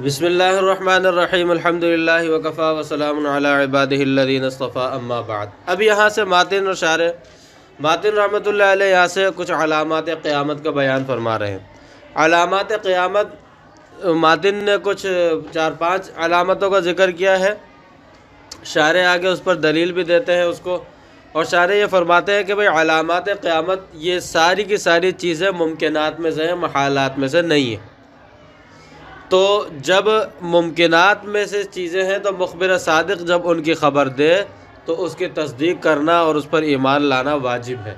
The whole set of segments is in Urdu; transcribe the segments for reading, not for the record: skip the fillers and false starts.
بسم اللہ الرحمن الرحیم الحمدللہ وکفا وسلام علی عبادہ الذین اصطفیٰ اما بعد۔ اب یہاں سے ماتن اور شارح ماتن رحمۃ اللہ علیہ یہاں سے کچھ علامات قیامت کا بیان فرما رہے ہیں۔ علامات قیامت ماتن نے کچھ 4-5 علامتوں کا ذکر کیا ہے، شارح آگے اس پر دلیل بھی دیتے ہیں اس کو، اور شارح یہ فرماتے ہیں کہ بھئی علامات قیامت یہ ساری کی ساری چیزیں ممکنات میں سے ہیں، محالات میں سے نہیں ہیں۔ تو جب ممکنات میں سے چیزیں ہیں تو مخبر صادق جب ان کی خبر دے تو اس کی تصدیق کرنا اور اس پر ایمان لانا واجب ہے۔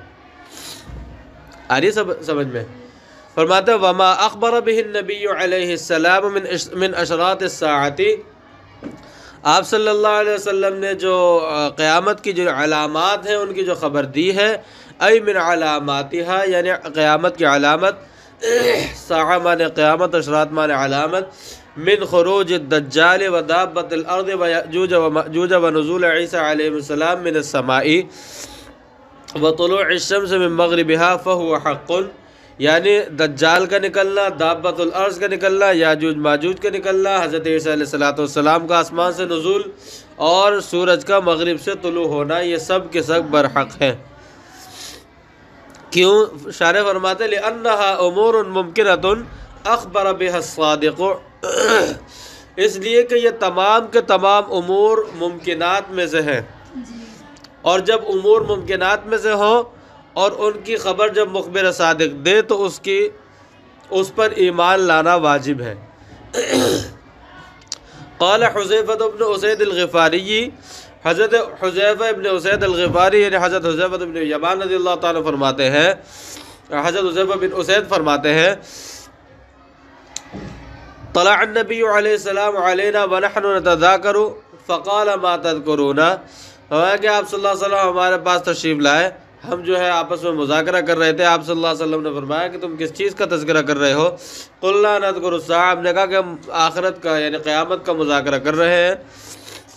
آ رہی سمجھ میں؟ فرماتے ہیں وما اخبر به النبی علیہ السلام من اشراط الساعة، آپ صلی اللہ علیہ وسلم نے جو قیامت کی جو علامات ہیں ان کی جو خبر دی ہے، ای من علاماتها یعنی قیامت کی علامت، ساعہ معنی قیامت، اشراط معنی علامت، من خروج الدجال و دابت الارض و یأجوج و مأجوج و نزول عیسیٰ علیہ السلام من السماء و طلوع الشمس من مغربها فهو حق، یعنی دجال کا نکلنا، دابت الارض کا نکلنا، یاجوج ماجوج کا نکلنا، حضرت عیسیٰ علیہ السلام کا آسمان سے نزول اور سورج کا مغرب سے طلوع ہونا، یہ سب کے سب برحق ہیں۔ کیوں؟ شارح فرماتے لِأَنَّهَا أُمُورٌ مُمْكِنَةٌ أَخْبَرَ بِهَا الصَّادِقُ، اس لیے کہ یہ تمام کے تمام امور ممکنات میں سے ہیں، اور جب امور ممکنات میں سے ہوں اور ان کی خبر جب مخبر صادق دے تو اس پر ایمان لانا واجب ہے۔ قال حذیفہ بن اسید الغفاری، حضرت حذیفہ ابن اسید الغفاری یعنی حضرت حذیفہ بن یمان رضی اللہ تعالیٰ فرماتے ہیں، حضرت حذیفہ بن اسید فرماتے ہیں طلع النبی علیہ السلام علینا ونحن نتذاکر فقال ما تذکرون، کہ آپ صلی اللہ علیہ وسلم ہمارے پاس تشریف لائے، ہم جو ہے آپس میں مذاکرہ کر رہے تھے، آپ صلی اللہ علیہ وسلم نے فرمایا کہ تم کس چیز کا تذکرہ کر رہے ہو؟ قلنا نذکر الساعہ، ہم نے کہا کہ ہم آخرت کا یعنی قیامت کا مذاکرہ کر رہے ہیں۔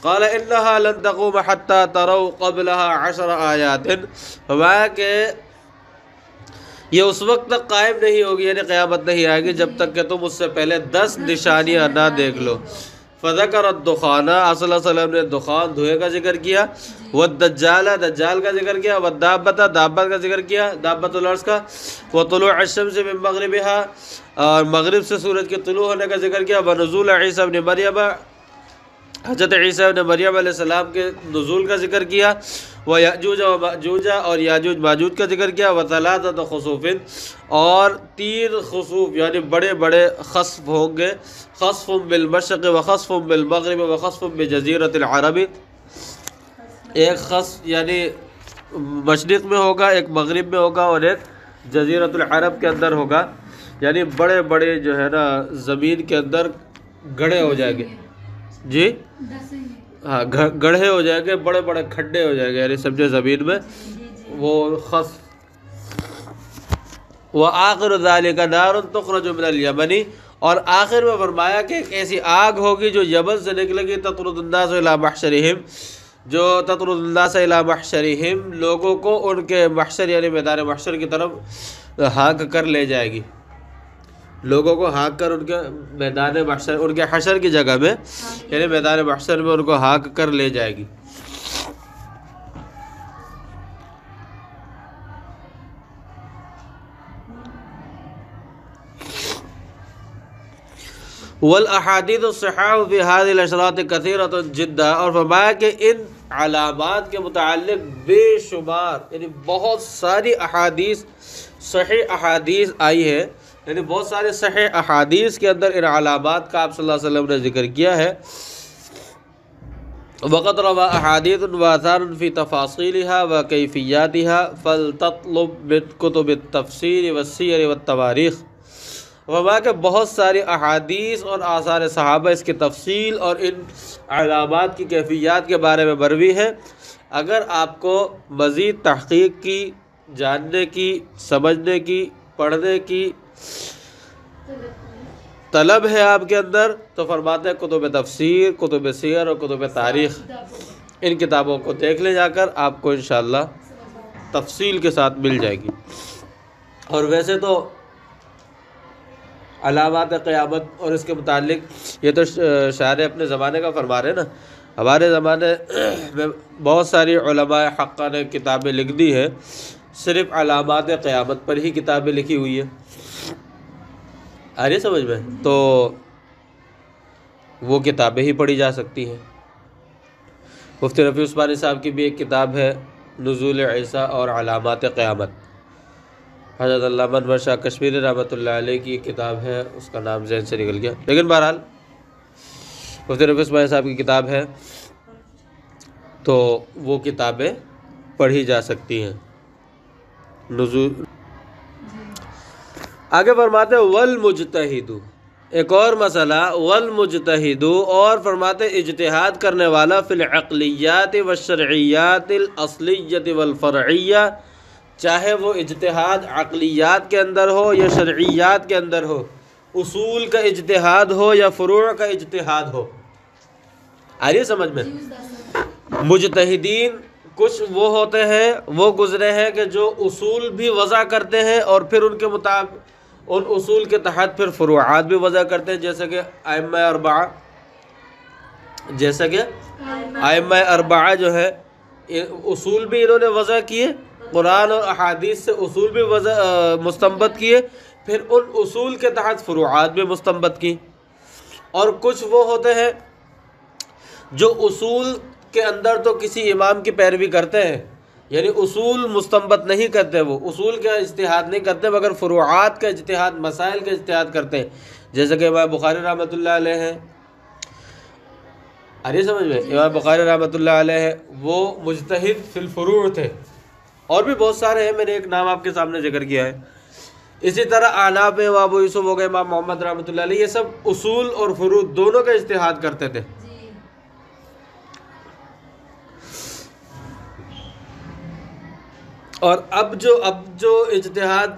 قال انها لن تقوم حتى تروا قبلها 10 آیات، فرمایا کہ یہ اس وقت تک قائم نہیں ہوگی یعنی قیامت نہیں آئے گی جب تک کہ تم اس سے پہلے 10 نشانیاں نہ دیکھ لو۔ فذکر الدخان، آپ صلی اللہ علیہ وسلم نے دخان دھوئے کا ذکر کیا، والدجال دجال کا ذکر کیا، والدابت دابت کا ذکر کیا، دابت الارض کا، وطلوع الشمس من مغربها اور مغرب سے سورج کے طلوع ہونے کا ذکر کیا، ونزول عیسیٰ ابن مریم حضرت عیسیٰ ابن مریم علیہ السلام کے نزول کا ذکر کیا، وَيَأْجُوجَ وَمَأْجُوجَ اور یاجوج ماجوج کا ذکر کیا، وَثَلَاثَةُ خُسُوفٍ اور 3 خسوف یعنی بڑے بڑے خسف ہوں گے، خسف بالمشرق وخسف بالمغرب وخسف بجزیرۃ العرب، ایک خسف یعنی مشرق میں ہوگا، ایک مغرب میں ہوگا اور ایک جزیرۃ العرب کے اندر ہوگا، یعنی بڑے بڑے جو ہے نا زمین کے اندر گڑھے ہو جائیں گے، جی ہاں گڑھے ہو جائیں گے، بڑے بڑے کھڈے ہو جائیں گے، یعنی سمجھے زمین میں وہ خس۔ وآخر ذالک نار تخرج من الیمن، اور آخر میں فرمایا کہ ایک ایسی آگ ہوگی جو یمن سے نکلے گی، تطرد الناس الی محشرہم، جو تطرد الناس الی محشرہم لوگوں کو ان کے محشر یعنی میدان محشر کی طرف ہانک کر لے جائے گی، لوگوں کو ہانک کر ان کے میدان محشر ان کے حشر کی جگہ میں یعنی میدان محشر میں ان کو ہانک کر لے جائے گی۔ والاحادیث الصحاح فی هذه الاشراط کثیرۃ جدا، اور فرمایا کہ ان علامات کے متعلق بے شمار یعنی بہت ساری احادیث صحیح احادیث آئی ہے، یعنی بہت سارے صحیح احادیث کے اندر ان علامات کا آپ صلی اللہ علیہ وسلم نے ذکر کیا ہے۔ وقد روى احادیث وآثار فی تفاصیلها وکیفیاتها فلتطلب من کتب التفسیر والسیر والتواریخ، وما کہ بہت ساری احادیث اور آثار صحابہ اس کی تفصیل اور ان علامات کی کیفیات کے بارے میں مروی ہے۔ اگر آپ کو مزید تحقیق کی، جاننے کی، سمجھنے کی، پڑھنے کی طلب ہے آپ کے اندر تو فرماتے ہیں کتب تفسیر، کتب سیر اور کتب تاریخ، ان کتابوں کو دیکھ لیں جا کر، آپ کو انشاءاللہ تفصیل کے ساتھ مل جائے گی۔ اور ویسے تو علامات قیامت اور اس کے متعلق یہ تو شاعر اپنے زمانے کا فرما رہے ہیں نا. ہمارے زمانے میں بہت ساری علماء حقہ نے کتابیں لکھ دی ہیں، صرف علامات قیامت پر ہی کتابیں لکھی ہوئی ہیں. آ رہی ہے سمجھ میں؟ تو وہ کتابیں ہی پڑھی جا سکتی ہیں. مفتی رفیع عثمانی صاحب کی بھی ایک کتاب ہے نزول عیسیٰ اور علامات قیامت. حضرت علامہ انور شاہ کشمیری رحمۃ اللہ علیہ کی ایک کتاب ہے، اس کا نام ذہن سے نکل گیا، لیکن بہرحال مفتی رفیع عثمانی صاحب کی کتاب ہے تو وہ کتابیں پڑھی جا سکتی ہیں. نزول آگے فرماتے ہیں والمجتہد، ایک اور مسئلہ والمجتہد، اور فرماتے اجتہاد کرنے والا فی العقلیات والشرعیات الاصلیۃ والفرعیہ، چاہے وہ اجتہاد عقلیات کے اندر ہو یا شرعیات کے اندر ہو، اصول کا اجتہاد ہو یا فروع کا اجتہاد ہو. آ رہی ہے سمجھ میں؟ مجتہدین کچھ وہ ہوتے ہیں، وہ گزرے ہیں کہ جو اصول بھی وضع کرتے ہیں اور پھر ان کے مطابق ان اصول کے تحت پھر فروعات بھی وضع کرتے ہیں، جیسے کہ ائمہ اربعہ، جو ہے اصول بھی انہوں نے وضع کیے، قرآن اور احادیث سے اصول بھی مستنبط کیے، پھر ان اصول کے تحت فروعات بھی مستنبط کی. اور کچھ وہ ہوتے ہیں جو اصول کے اندر تو کسی امام کی پیروی کرتے ہیں، یعنی اصول مستنبط نہیں کرتے، وہ اصول کا اجتہاد نہیں کرتے مگر فروعات کا اجتہاد، مسائل کا اجتہاد کرتے ہیں، جیسے کہ امام بخاری رحمۃ اللہ علیہ ہیں. آ رہی ہے سمجھ میں؟ امام بخاری رحمۃ اللہ علیہ ہے، وہ مجتہد فی الفروع تھے، اور بھی بہت سارے ہیں، میں نے ایک نام آپ کے سامنے ذکر کیا ہے. اسی طرح احناف میں امام ابو یوسف ہو گئے، امام محمد رحمۃ اللہ علیہ، یہ سب اصول اور فروع دونوں کا اجتہاد کرتے تھے. اور اب جو اجتہاد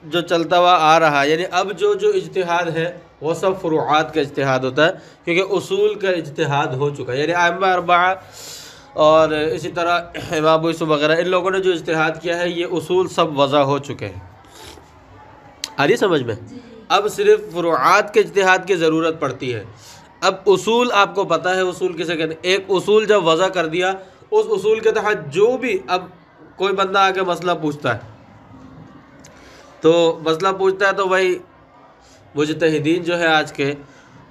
جو چلتا ہوا آ رہا ہے، یعنی اب جو اجتہاد ہے وہ سب فروعات کا اجتہاد ہوتا ہے، کیونکہ اصول کا اجتہاد ہو چکا ہے. یعنی ائمہ اربعہ اور اسی طرح امام ابو یوسف وغیرہ، ان لوگوں نے جو اجتہاد کیا ہے یہ اصول سب وضع ہو چکے ہیں. آ رہی سمجھ میں؟ اب صرف فروعات کے اجتہاد کی ضرورت پڑتی ہے. اب اصول آپ کو پتہ ہے اصول کسے کہتے ہیں. ایک اصول جب وضع کر دیا، اس اصول کے تحت جو بھی، اب کوئی بندہ آ کے مسئلہ پوچھتا ہے تو بھائی مجتہدین جو ہے آج کے،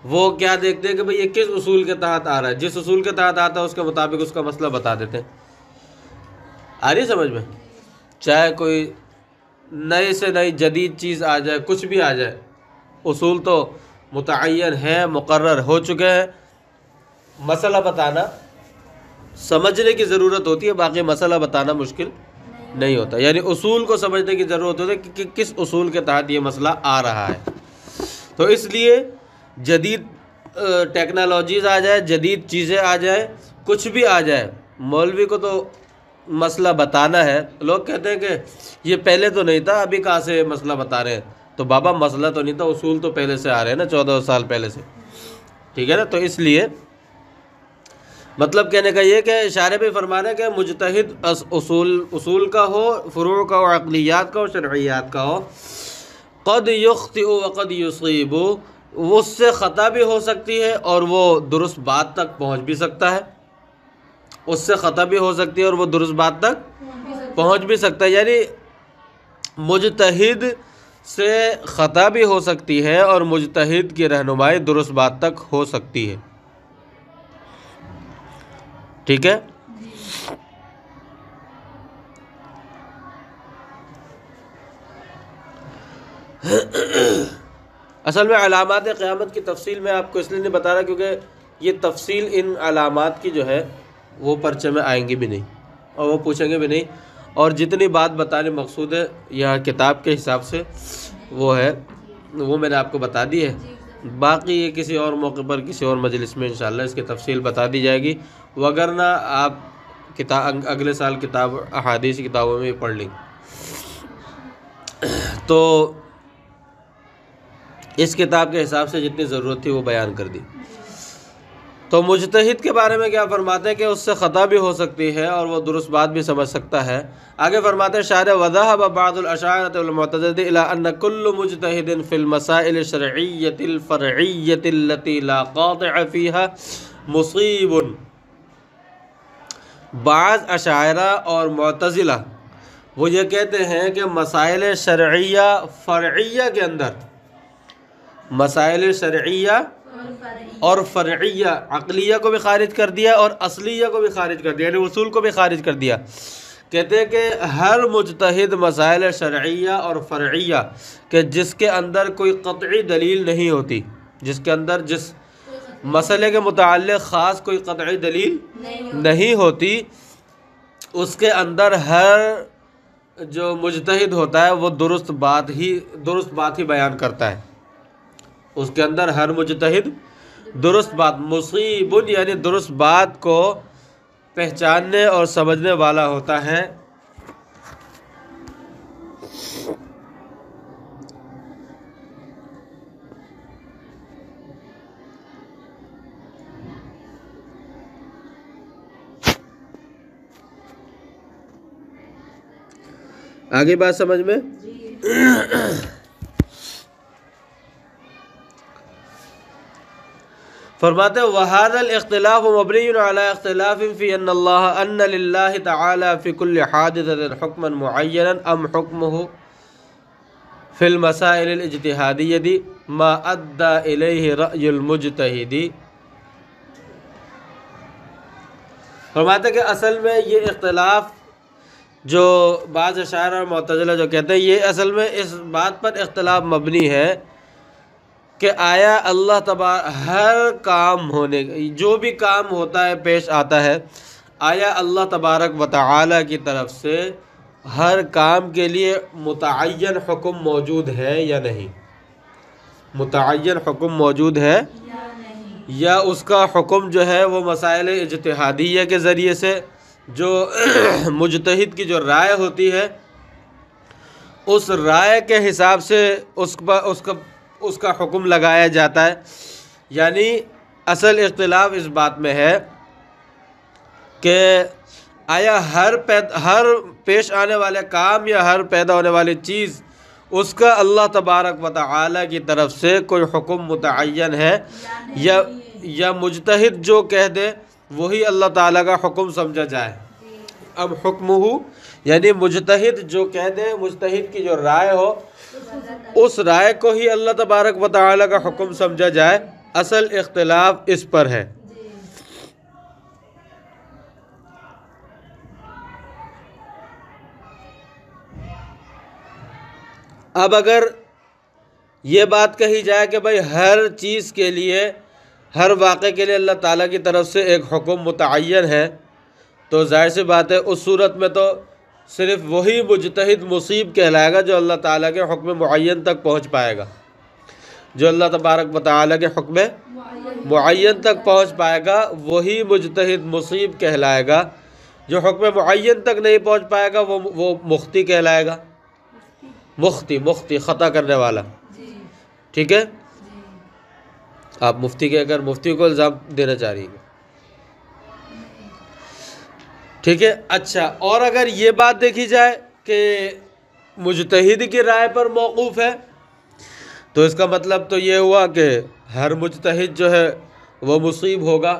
وہ کیا دیکھتے ہیں کہ بھئی یہ کس اصول کے تحت آ رہا ہے، جس اصول کے تحت آتا ہے اس کے مطابق اس کا مسئلہ بتا دیتے ہیں. آ رہی سمجھ میں؟ چاہے کوئی نئے سے نئی جدید چیز آ جائے، کچھ بھی آ جائے، اصول تو متعین ہیں، مقرر ہو چکے ہیں. مسئلہ بتانا سمجھنے کی ضرورت ہوتی ہے، باقی مسئلہ بتانا مشکل نہیں ہوتا. یعنی اصول کو سمجھنے کی ضرورت ہوتی ہے کہ کس اصول کے تحت یہ مسئلہ آ رہا ہے. تو اس لیے جدید ٹیکنالوجیز آ جائے، جدید چیزیں آ جائے، کچھ بھی آ جائے، مولوی کو تو مسئلہ بتانا ہے. لوگ کہتے ہیں کہ یہ پہلے تو نہیں تھا، ابھی کہاں سے مسئلہ بتا رہے ہیں. تو بابا مسئلہ تو نہیں تھا، اصول تو پہلے سے آ رہے ہیں نا، 14 سال پہلے سے. ٹھیک ہے نا؟ تو اس لیے مطلب کہنے کا یہ کہ اشارے پہ فرمانا ہے کہ مجتہد اصول کا ہو، فروع کا ہو، عقلیات کا ہو، شرعیات کا ہو. قد یخطئ وقد یصیب، اس سے خطا بھی ہو سکتی ہے اور وہ درست بات تک پہنچ بھی سکتا ہے. اس سے خطا بھی ہو سکتی ہے اور وہ درست بات تک پہنچ بھی سکتا ہے. یعنی مجتہد سے خطا بھی ہو سکتی ہے اور مجتہد کی رہنمائی درست بات تک ہو سکتی ہے. ٹھیک ہے؟ اصل میں علامات قیامت کی تفصیل میں آپ کو اس لیے نہیں بتا رہا کیونکہ یہ تفصیل ان علامات کی جو ہے وہ پرچے میں آئیں گی بھی نہیں اور وہ پوچھیں گے بھی نہیں. اور جتنی بات بتانے مقصود ہے یہاں کتاب کے حساب سے وہ ہے، وہ میں نے آپ کو بتا دی ہے. باقی یہ کسی اور موقع پر کسی اور مجلس میں انشاءاللہ اس کی تفصیل بتا دی جائے گی، وگرنہ آپ اگلے سال کتاب احادیث کی کتابوں میں پڑھ لیں. تو اس کتاب کے حساب سے جتنی ضرورت تھی وہ بیان کر دی. تو تو مجتہد کے بارے میں کیا فرماتے ہیں کہ اس سے خطا بھی ہو سکتی ہے اور وہ درست بات بھی سمجھ سکتا ہے. آگے فرماتے ہیں شاعر وَذَهَبَ بَعْضُ الْأَشَاعِرَةِ وَالْمُعْتَزِلَةِ إِلَىٰ أَنَّ كُلُّ مُجْتَهِدٍ فِي الْمَسَائِلِ الشَّرْعِيَّةِ الْفَرْعِيَّةِ الَّتِي لَا قَاطِعَ فِيهَا مُصِيبٌ. بعض اشاعرہ اور معتزلہ وہ یہ کہتے ہیں کہ مسائل شرعیہ فرعیہ کے اندر، مسائل شرعیہ اور فرعیہ، عقلیہ کو بھی خارج کر دیا اور اصلیہ کو بھی خارج کر دیا، یعنی اصول کو بھی خارج کر دیا. کہتے ہیں کہ ہر مجتہد مسائل شرعیہ اور فرعیہ کہ جس کے اندر کوئی قطعی دلیل نہیں ہوتی، جس کے اندر جس مسئلے کے متعلق خاص کوئی قطعی دلیل نہیں ہوتی، اس کے اندر ہر جو مجتہد ہوتا ہے وہ درست بات ہی بیان کرتا ہے. اس کے اندر ہر مجتہد درست بات، مصیب یعنی درست بات کو پہچاننے اور سمجھنے والا ہوتا ہے. آگے بات سمجھ میں؟ فرماتے ہیں وَهَذَا الْاخْتِلَافُ مَبْنِيٌّ عَلَىٰ اخْتِلَافٍ فِي أَنَّ لِلَّهِ تَعَالَىٰ فِي كُلِّ حَادِثَةٍ حُكْمًا مُعَيَّنًا أَمْ حُكْمُهُ فِي الْمَسَائِلِ الْاجْتِهَادِيَّةِ مَا أَدَّىٰ إِلَيْهِ رَأْيُ الْمُجْتَهِدِ. فرماتے ہیں کہ اصل میں یہ اختلاف جو بعض اشاعرہ اور معتزلہ جو کہتے ہیں، یہ اصل میں اس بات پر اختلاف مبنی ہے کہ آیا اللہ تبارک ہر کام ہونے جو بھی کام ہوتا ہے پیش آتا ہے، آیا اللہ تبارک و تعالی کی طرف سے ہر کام کے لیے متعین حکم موجود ہے یا نہیں؟ متعین حکم موجود ہے یا اس کا حکم جو ہے وہ مسائل اجتہادیہ کے ذریعے سے جو مجتہد کی جو رائے ہوتی ہے اس رائے کے حساب سے اس کا حکم لگایا جاتا ہے. یعنی اصل اختلاف اس بات میں ہے کہ آیا ہر پیش آنے والے کام یا ہر پیدا ہونے والی چیز اس کا اللہ تبارک و تعالی کی طرف سے کوئی حکم متعین ہے یا مجتہد جو کہہ دے وہی اللہ تعالیٰ کا حکم سمجھا جائے. اب حکمہ یعنی مجتہد جو کہہ دے، مجتہد کی جو رائے ہو اس رائے کو ہی اللہ تبارک و تعالیٰ کا حکم سمجھا جائے. اصل اختلاف اس پر ہے. اب اگر یہ بات کہی جائے کہ بھائی ہر چیز کے لیے، ہر واقعے کے لیے اللہ تعالیٰ کی طرف سے ایک حکم متعین ہے، تو ظاہر سی بات ہے اس صورت میں تو صرف وہی مجتہد مصیب کہلائے گا جو اللہ تعالیٰ کے حکم معین تک پہنچ پائے گا. جو اللہ تبارک و تعالیٰ کے حکم معین تک پہنچ پائے گا وہی مجتہد مصیب کہلائے گا. جو حکم معین تک نہیں پہنچ پائے گا وہ مختی کہلائے گا. مختی خطا کرنے والا. ٹھیک ہے، آپ مفتی کے اگر مفتی کو الزام دینا چاہ رہی ہیں، ٹھیک ہے. اچھا، اور اگر یہ بات دیکھی جائے کہ مجتہد کی رائے پر موقوف ہے تو اس کا مطلب تو یہ ہوا کہ ہر مجتہد جو ہے وہ مصیب ہوگا،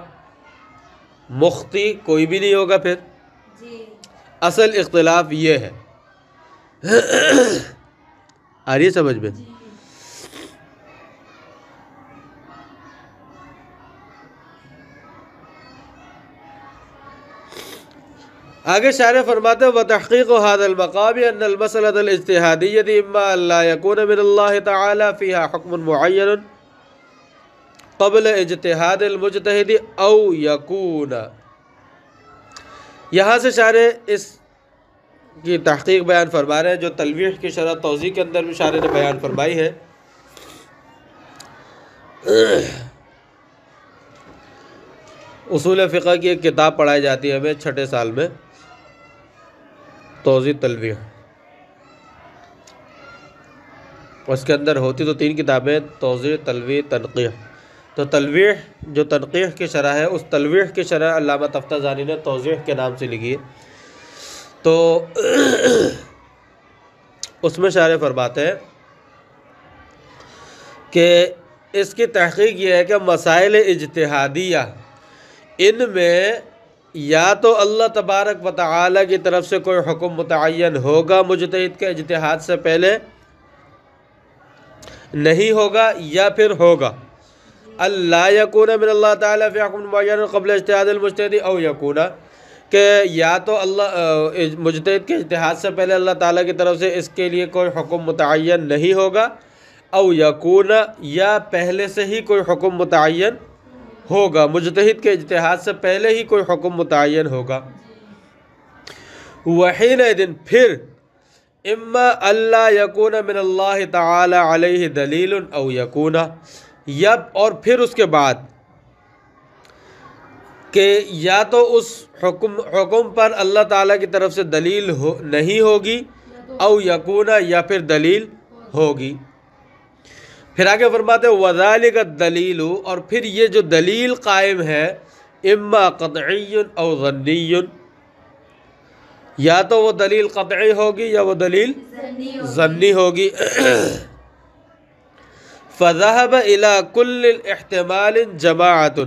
مختی کوئی بھی نہیں ہوگا. پھر اصل اختلاف یہ ہے. آ رہی ہے سمجھ میں؟ آگے شارح فرماتے ہیں وَتَحْقِيقُ هَذَا الْمَقَامِ أَنَّ الْمَسْأَلَةَ الْاجْتِهَادِيَّةِ إِمَّا أَن لَّا يَكُونَ مِنَ اللَّهِ تَعَالَىٰ فِيهَا حُكْمٌ مُعَيَّنٌ قَبْلَ اجتہاد الْمُجْتَهِدِ أَوْ يَكُونَ. یہاں سے شارح اس کی تحقیق بیان فرما رہے ہیں جو تلویح کی شرح توضیح کے اندر بھی شارح نے بیان فرمائی ہے. اصول فقہ کی ایک کتاب پڑھائی جاتی ہے ہمیں چھٹے سال میں، توضیح تلویح. اس کے اندر ہوتی تو 3 کتابیں، توضیح، تلویح، تنقیح. تو تلویح جو تنقیح کی شرح ہے، اس تلویح کی شرح علامہ تفتازانی نے توضیح کے نام سے لکھی ہے۔ تو اس میں شارح فرماتے ہیں کہ اس کی تحقیق یہ ہے کہ مسائل اجتہادیہ، ان میں یا تو اللہ تبارک و تعالی کی طرف سے کوئی حکم متعین ہوگا مجتہد کے اجتہاد سے پہلے، نہیں ہوگا، یا پھر ہوگا اللہ یکون من اللہ تعالی فی حکم معین قبل اجتہاد المجتہد، او یکون کہ یا تو اللہ مجتہد کے اجتہاد سے پہلے اللہ تعالیٰ کی طرف سے اس کے لیے کوئی حکم متعین نہیں ہوگا، او یکون یا پہلے سے ہی کوئی حکم متعین ہوگا، مجتہد کے اجتہاد سے پہلے ہی کوئی حکم متعین ہوگا۔ وحینئذ پھر اما اللہ یکون من اللہ تعالی علیہ دلیل او یکون، یا اور پھر اس کے بعد کہ یا تو اس حکم پر اللہ تعالیٰ کی طرف سے دلیل نہیں ہوگی، او یکون یا پھر دلیل ہوگی۔ پھر آگے فرماتے ہیں وذالک الدلیل، اور پھر یہ جو دلیل قائم ہے اما قطعی او ظنی، یا تو وہ دلیل قطعی ہوگی یا وہ دلیل ظنی ہوگی۔ فذهب الى كل احتمال جماعت،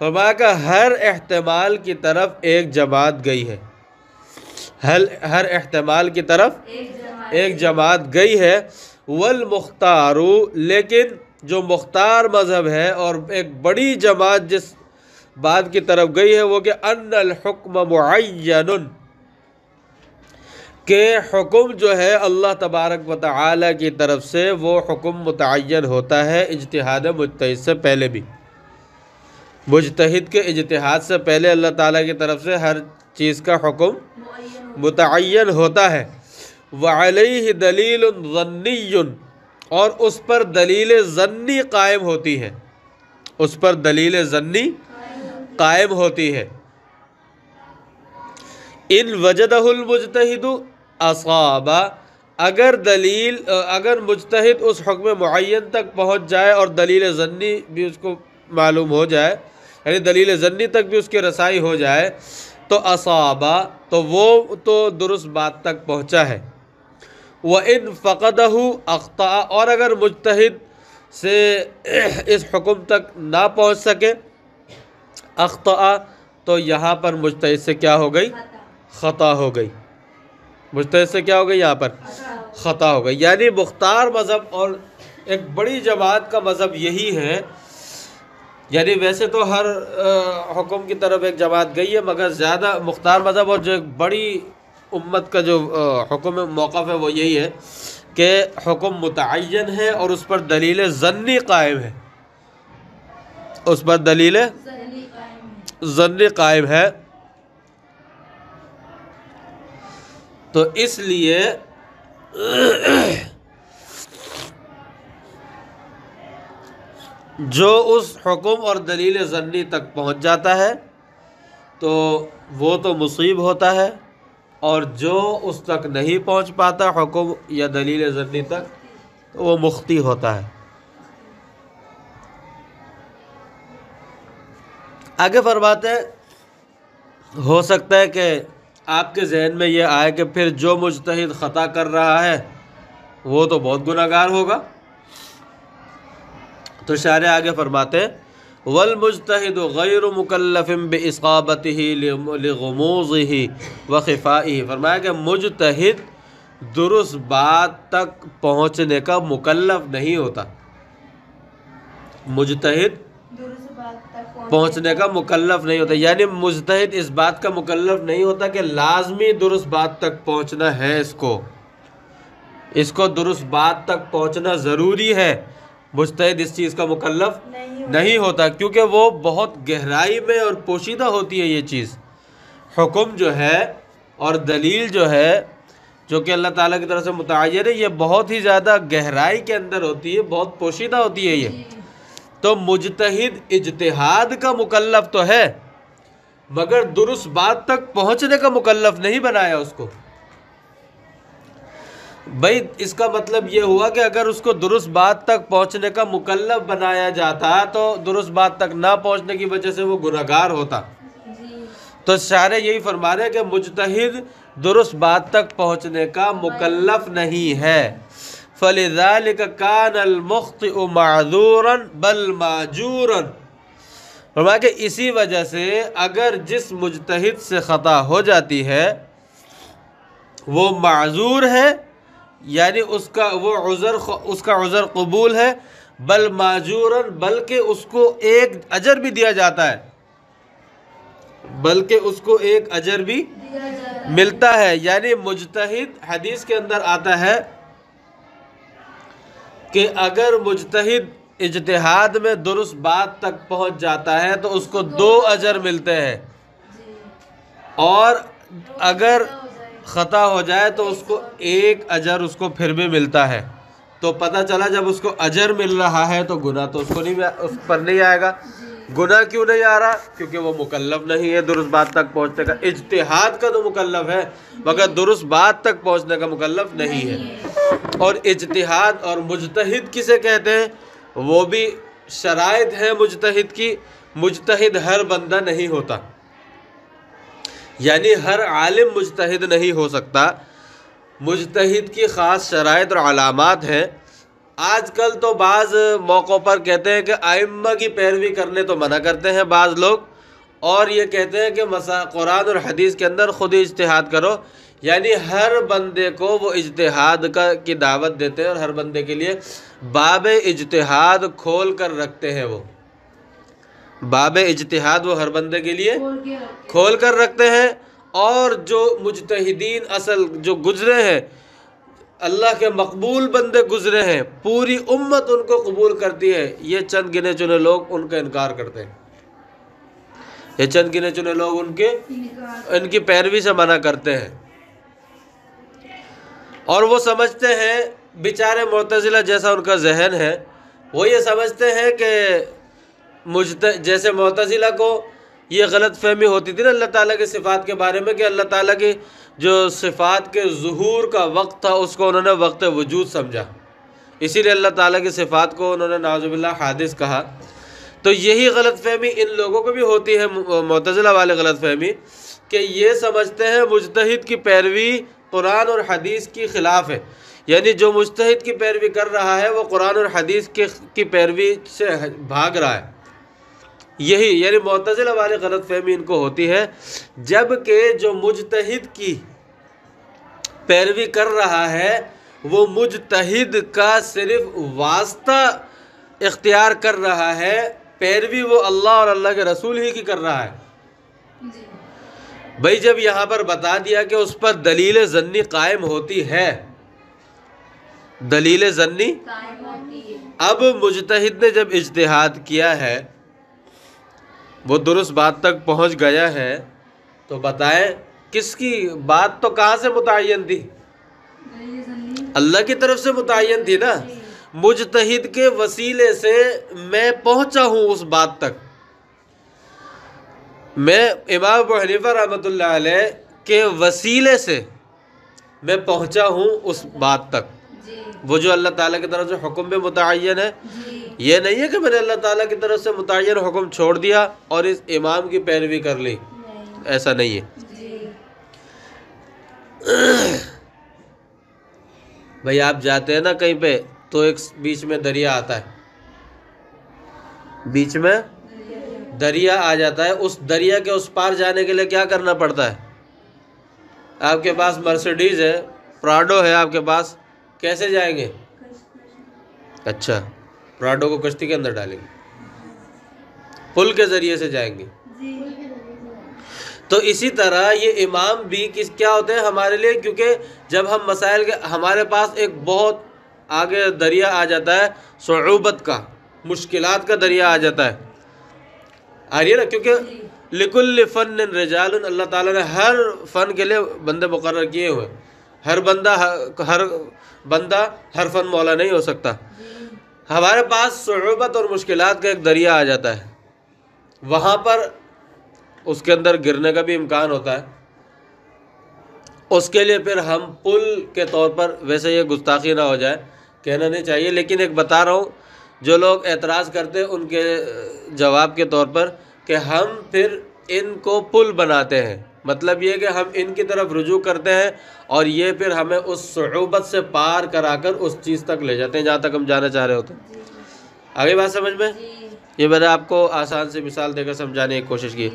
فرمایا کہ ہر احتمال کی طرف ایک جماعت گئی ہے، ہر احتمال کی طرف ایک جماعت گئی ہے۔ والمختار، لیکن جو مختار مذہب ہے اور ایک بڑی جماعت جس بات کی طرف گئی ہے وہ کہ ان الحکم معین، کہ حکم جو ہے اللہ تبارک و تعالی کی طرف سے وہ حکم متعین ہوتا ہے اجتہاد مجتہد سے پہلے بھی، مجتہد کے اجتہاد سے پہلے اللہ تعالیٰ کی طرف سے ہر چیز کا حکم متعین ہوتا ہے۔ وعلیہ دلیل ظنی، اور اس پر دلیل ظنی قائم ہوتی ہے، اس پر دلیل ظنی قائم ہوتی ہے۔ ان وجدہ المجتہد اصاب، اگر مجتہد اس حکم معین تک پہنچ جائے اور دلیل ظنی بھی اس کو معلوم ہو جائے، یعنی دلیل ظنی تک بھی اس کی رسائی ہو جائے، تو اصاب، تو وہ تو درست بات تک پہنچا ہے۔ وَإِن فَقَدَهُ أَخْطَأَ، اور اگر مجتہد سے اس حکم تک نہ پہنچ سکے، اخطأ، تو یہاں پر مجتہد سے کیا ہو گئی؟ خطا ہو گئی۔ مجتہد سے کیا ہو گئی؟ یہاں پر خطا ہو گئی۔ یعنی مختار مذہب اور ایک بڑی جماعت کا مذہب یہی ہے، یعنی ویسے تو ہر حکم کی طرف ایک جماعت گئی ہے، مگر زیادہ مختار مذہب اور جو ایک بڑی امت کا جو حکم موقف ہے وہ یہی ہے کہ حکم متعین ہے اور اس پر دلیل ظنی قائم ہے، اس پر دلیل ظنی قائم ہے۔ تو اس لیے جو اس حکم اور دلیل ظنی تک پہنچ جاتا ہے تو وہ تو مصیب ہوتا ہے، اور جو اس تک نہیں پہنچ پاتا حکم یا دلیل ظنی تک تو وہ مخطی ہوتا ہے۔ آگے فرماتے ہیں ہو سکتا ہے کہ آپ کے ذہن میں یہ آئے کہ پھر جو مجتہد خطا کر رہا ہے وہ تو بہت گناہ گار ہوگا، تو شارح آگے فرماتے ہیں والمجتہد غیر مکلف باصابتہ لغموضہ وخفائہ، فرمایا کہ مجتہد درست بات تک پہنچنے کا مکلف نہیں ہوتا، مجتہد پہنچنے کا مکلف نہیں ہوتا، یعنی مجتہد اس بات کا مکلف نہیں ہوتا کہ لازمی درست بات تک پہنچنا ہے، اس کو درست بات تک پہنچنا ضروری ہے، مجتہد اس چیز کا مکلف نہیں ہوتا، کیونکہ وہ بہت گہرائی میں اور پوشیدہ ہوتی ہے یہ چیز، حکم جو ہے اور دلیل جو ہے جو کہ اللہ تعالیٰ کی طرف سے متعین ہے، یہ بہت ہی زیادہ گہرائی کے اندر ہوتی ہے، بہت پوشیدہ ہوتی ہے یہ، تو مجتہد اجتہاد کا مکلف تو ہے مگر درست بات تک پہنچنے کا مکلف نہیں بنایا اس کو۔ بھائی اس کا مطلب یہ ہوا کہ اگر اس کو درست بات تک پہنچنے کا مکلف بنایا جاتا تو درست بات تک نہ پہنچنے کی وجہ سے وہ گناہگار ہوتا. تو شارح یہی فرما رہے ہیں کہ مجتہد درست بات تک پہنچنے کا مکلف نہیں ہے. فَلِذَلِكَ كَانَ الْمُخْطِئُ مَعْذُورًا بَلْ مَأْجُورًا. فرمایا کہ اسی وجہ سے اگر جس مجتہد سے خطا ہو جاتی ہے وہ معذور ہے، یعنی اس کا عذر قبول ہے، بل ماجوراً، بلکہ اس کو ایک اجر بھی دیا جاتا ہے، بلکہ اس کو ایک اجر بھی ملتا ہے. یعنی مجتہد، حدیث کے اندر آتا ہے کہ اگر مجتہد اجتہاد میں درست بات تک پہنچ جاتا ہے تو اس کو 2 اجر ملتے ہیں، اور اگر خطا ہو جائے تو اس کو 1 اجر اس کو پھر بھی ملتا ہے. تو پتہ چلا جب اس کو اجر مل رہا ہے تو گناہ تو اس پر نہیں آئے گا. گناہ کیوں نہیں آ رہا؟ کیونکہ وہ مکلف نہیں ہے درست بات تک پہنچنے کا. اجتہاد کا تو مکلف ہے مگر درست بات تک پہنچنے کا مکلف نہیں ہے. اور اجتہاد اور مجتہد کسے کہتے ہیں؟ وہ بھی شرائط ہیں مجتہد کی. مجتہد ہر بندہ نہیں ہوتا، یعنی ہر عالم مجتہد نہیں ہو سکتا. مجتہد کی خاص شرائط اور علامات ہیں. آج کل تو بعض موقعوں پر کہتے ہیں کہ ائمہ کی پیروی کرنے تو منع کرتے ہیں بعض لوگ، اور یہ کہتے ہیں کہ قرآن اور حدیث کے اندر خود ہی اجتہاد کرو. یعنی ہر بندے کو وہ اجتہاد کی دعوت دیتے ہیں، اور ہر بندے کے لیے باب اجتہاد کھول کر رکھتے ہیں. وہ باب اجتہاد وہ ہر بندے کے لیے کھول کر رکھتے ہیں. اور جو مجتہدین اصل جو گزرے ہیں، اللہ کے مقبول بندے گزرے ہیں، پوری امت ان کو قبول کرتی ہے. یہ چند گنے چنے لوگ ان کا انکار کرتے ہیں. یہ چند گنے چنے لوگ ان کی پیروی سے منع کرتے ہیں. اور وہ سمجھتے ہیں، بیچارے معتزلہ جیسا ان کا ذہن ہے، وہ یہ سمجھتے ہیں کہ جیسے معتزلہ کو یہ غلط فہمی ہوتی تھی نا اللہ تعالیٰ کی صفات کے بارے میں، کہ اللہ تعالیٰ کی جو صفات کے ظہور کا وقت تھا اس کو انہوں نے وقت وجود سمجھا، اسی لیے اللہ تعالیٰ کی صفات کو انہوں نے نعوذ باللہ حادث کہا. تو یہی غلط فہمی ان لوگوں کو بھی ہوتی ہے، معتزلہ والے غلط فہمی، کہ یہ سمجھتے ہیں مجتہد کی پیروی قرآن اور حدیث کی خلاف ہے. یعنی جو مجتہد کی پیروی کر رہا ہے وہ قرآن اور حدیث کی پیروی سے بھاگ رہا ہے. یہی یعنی معتزلہ والے غلط فہمی ان کو ہوتی ہے. جبکہ جو مجتہد کی پیروی کر رہا ہے وہ مجتہد کا صرف واسطہ اختیار کر رہا ہے، پیروی وہ اللہ اور اللہ کے رسول ہی کی کر رہا ہے. بھائی جب یہاں پر بتا دیا کہ اس پر دلیل ظنی قائم ہوتی ہے، دلیل ظنی، اب مجتہد نے جب اجتہاد کیا ہے، وہ درست بات تک پہنچ گیا ہے، تو بتائیں کس کی بات تو کہاں سے متعین تھی؟ اللہ کی طرف سے متعین تھی نا. مجتہد کے وسیلے سے میں پہنچا ہوں اس بات تک. میں امام ابو حنیفہ رحمۃ اللہ علیہ کے وسیلے سے میں پہنچا ہوں اس بات تک. وہ جو اللہ تعالیٰ کی طرف سے حکم میں متعین ہے، یہ نہیں ہے کہ میں نے اللہ تعالیٰ کی طرف سے متعین حکم چھوڑ دیا اور اس امام کی پیروی کر لی، ایسا نہیں ہے. بھائی آپ جاتے ہیں نا کہیں پہ تو ایک بیچ میں دریا آتا ہے، بیچ میں دریا آ جاتا ہے. اس دریا کے اس پار جانے کے لیے کیا کرنا پڑتا ہے؟ آپ کے پاس مرسیڈیز ہے، پراڈو ہے آپ کے پاس، کیسے جائیں گے؟ اچھا، پراڈو کو کشتی کے اندر ڈالیں گے، پل کے ذریعے سے جائیں گے. تو اسی طرح یہ امام بھی کیا ہوتے ہیں ہمارے لیے، کیونکہ جب ہم مسائل کے ہمارے پاس ایک بہت آگے دریا آ جاتا ہے، صعوبت کا، مشکلات کا دریا آ جاتا ہے، آ رہی ہے نا، کیونکہ لکل فن رجال، اللہ تعالیٰ نے ہر فن کے لیے بندے مقرر کیے ہوئے. ہر بندہ ہر فن مولا نہیں ہو سکتا. ہمارے پاس صعوبت اور مشکلات کا ایک دریا آ جاتا ہے، وہاں پر اس کے اندر گرنے کا بھی امکان ہوتا ہے، اس کے لیے پھر ہم پل کے طور پر، ویسے یہ گستاخی نہ ہو جائے، کہنا نہیں چاہیے، لیکن ایک بتا رہا ہوں جو لوگ اعتراض کرتے ہیں ان کے جواب کے طور پر کہ ہم پھر ان کو پل بناتے ہیں، مطلب یہ کہ ہم ان کی طرف رجوع کرتے ہیں اور یہ پھر ہمیں اس صعوبت سے پار کرا کر اس چیز تک لے جاتے ہیں جہاں تک ہم جانا چاہ رہے ہوتے ہیں۔ آگے بات سمجھ میں؟ یہ میں نے آپ کو آسان سے مثال دے کر سمجھانے کی کوشش کی۔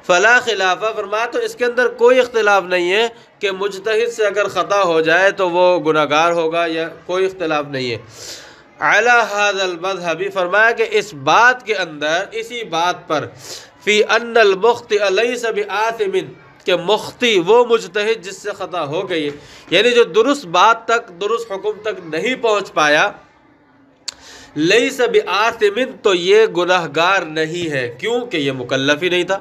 فلا خلافہ، فرمایا تو اس کے اندر کوئی اختلاف نہیں ہے کہ مجتہد سے اگر خطا ہو جائے تو وہ گناہگار ہوگا، یا کوئی اختلاف نہیں ہے۔ علی ھذا المذہب، فرمایا کہ اس بات کے اندر، اسی بات پر، فی ان المخطئ لیس بآثم، کہ مخطی وہ مجتہد جس سے خطا ہو گئی ہے، یعنی جو درست بات تک، درست حکم تک نہیں پہنچ پایا، لیس بآثم، تو یہ گناہگار نہیں ہے، کیوں کہ یہ مکلف ہی نہیں تھا۔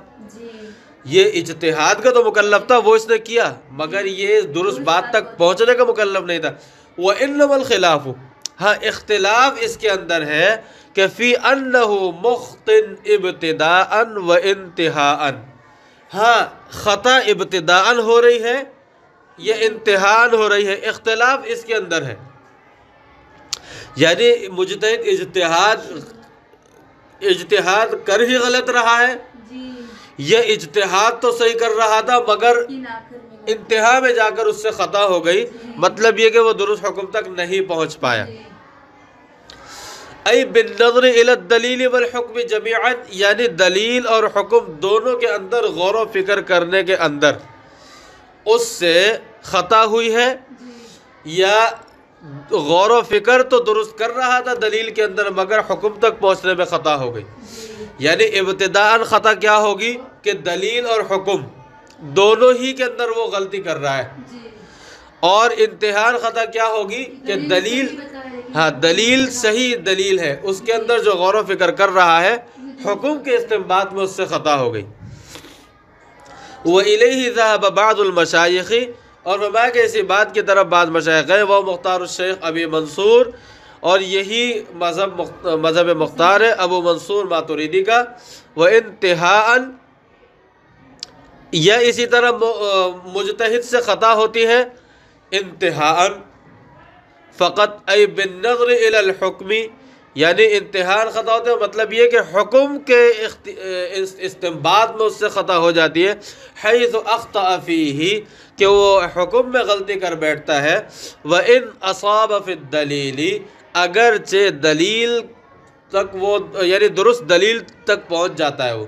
یہ اجتہاد کا تو مکلف تھا، وہ اس نے کیا، مگر یہ درست بات تک پہنچنے کا مکلف نہیں تھا۔ وَإِنَّمَا الْخِلَافُ، ہاں اختلاف اس کے اندر ہے کہ فی انہ مخطن ابتداء و انتہاء، ہاں خطا ابتداء ہو رہی ہے یا انتہاء ہو رہی ہے، اختلاف اس کے اندر ہے، یعنی مجتہد اجتہاد کر ہی غلط رہا ہے، یہ اجتہاد تو صحیح کر رہا تھا مگر انتہا میں جا کر اس سے خطا ہو گئی، مطلب یہ کہ وہ درست حکم تک نہیں پہنچ پایا۔ ای بالنظر الی الدلیل والحکم جمیعا، یعنی دلیل اور حکم دونوں کے اندر غور و فکر کرنے کے اندر اس سے خطا ہوئی ہے، یا غور و فکر تو درست کر رہا تھا دلیل کے اندر مگر حکم تک پہنچنے میں خطا ہو گئی۔ یعنی ابتداءً خطا کیا ہوگی کہ دلیل اور حکم دونوں ہی کے اندر وہ غلطی کر رہا ہے، اور انتہاءً خطا کیا ہوگی کہ دلیل، ہاں دلیل صحیح دلیل ہے، اس کے اندر جو غور و فکر کر رہا ہے حکم کے استنباط میں اس سے خطا ہو گئی۔ وَإِلَيْهِ ذَهَبَ بَعْضُ الْمَشَائِخِ، اور فرمایا کہ اسی بات کی طرف بعض مشائخ ہیں، وہ مختار الشیخ ابی منصور، اور یہی مذہب مختار ہے ابو منصور ماتوریدی کا۔ وَإِنْتِهَاءً، یا اسی طرح مجتہد سے خطا ہوتی ہے انتہاءً فقط، ای بالنظر الی الحکم، یعنی انتہاءً خطا ہوتے ہیں، مطلب یہ کہ حکم کے استنباط میں اس سے خطا ہو جاتی ہے، حیث اخطأ فیہ، کہ وہ حکم میں غلطی کر بیٹھتا ہے، وَإِنْ أَصَابَ فِي الدَّلِيلِ، اگرچہ دلیل تک وہ، یعنی درست دلیل تک پہنچ جاتا ہے، وہ